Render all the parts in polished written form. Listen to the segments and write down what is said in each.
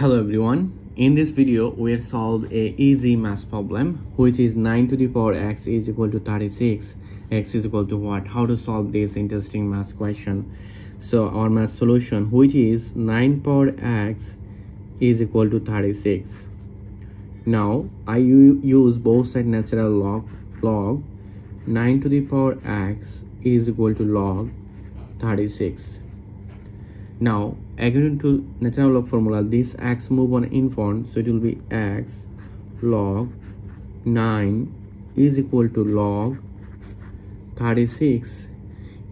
Hello everyone, in this video we will solve a easy math problem which is 9 to the power x is equal to 36. X is equal to what? How to solve this interesting math question? So our math solution, which is 9 power x is equal to 36. Now I use both side natural log 9 to the power x is equal to log 36. Now according to natural log formula, this x move on in front, so it will be x log 9 is equal to log 36.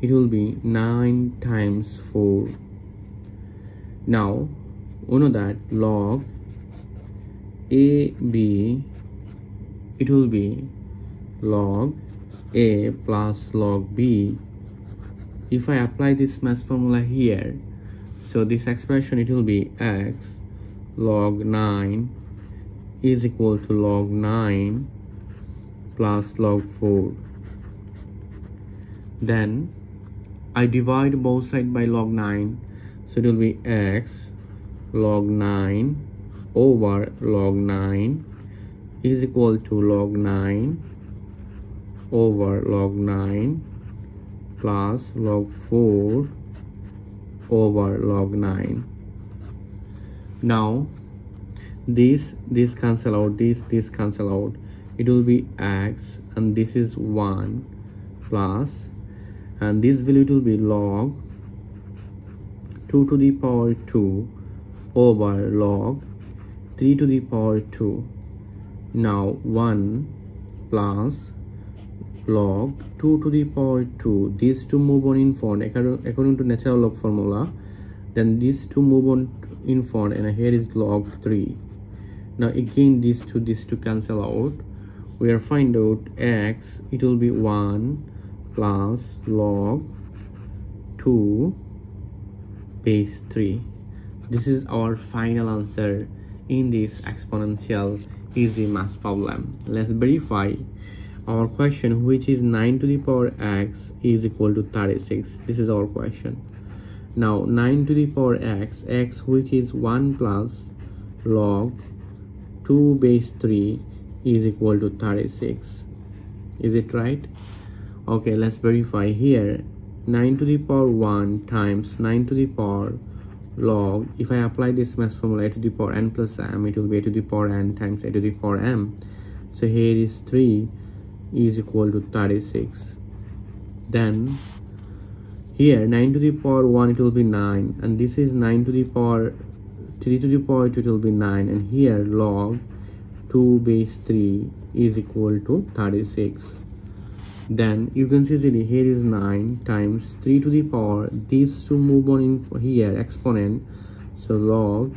It will be 9 times 4. Now we know that log AB, it will be log A plus log B. If I apply this math formula here, so this expression, it will be x log 9 is equal to log 9 plus log 4. Then I divide both sides by log 9, so it will be x log 9 over log 9 is equal to log 9 over log 9 plus log 4 over log 9. Now this cancel out, this cancel out, it will be x, and this is 1 plus, and this value will be log 2 to the power 2 over log 3 to the power 2. Now 1 plus log 2 to the power 2, these two move on in front according to natural log formula, then these two move on in front, and here is log 3. Now again these two cancel out. We are find out x, it will be 1 plus log 2 base 3. This is our final answer in this exponential easy math problem. Let's verify our question, which is 9 to the power x is equal to 36. This is our question. Now 9 to the power x which is 1 plus log 2 base 3 is equal to 36. Is it right? Okay, let's verify here. 9 to the power 1 times 9 to the power log, if I apply this math formula, a to the power n plus m, it will be a to the power n times a to the power m. So here is 3 is equal to 36. Then here 9 to the power 1, it will be 9, and this is 9 to the power 3 to the power 2, it will be 9, and here log 2 base 3 is equal to 36. Then you can see easily, here is 9 times 3 to the power, these two move on in here exponent, so log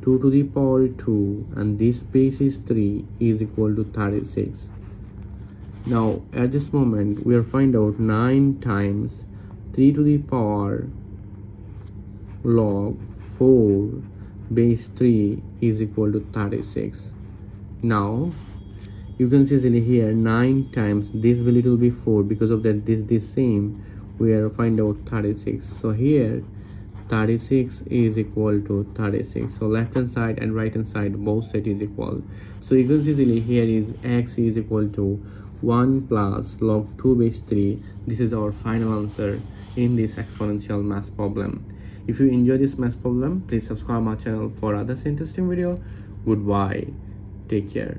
2 to the power 2, and this base is 3 is equal to 36. Now at this moment we are find out 9 times 3 to the power log 4 base 3 is equal to 36. Now you can see easily here 9 times this value will be 4, because of that this same, we are find out 36. So here 36 is equal to 36. So left hand side and right hand side both set is equal. So you can see easily here is x is equal to 1 plus log 2 base 3. This is our final answer in this exponential math problem. If you enjoy this math problem, please subscribe my channel for other interesting video. Goodbye, take care.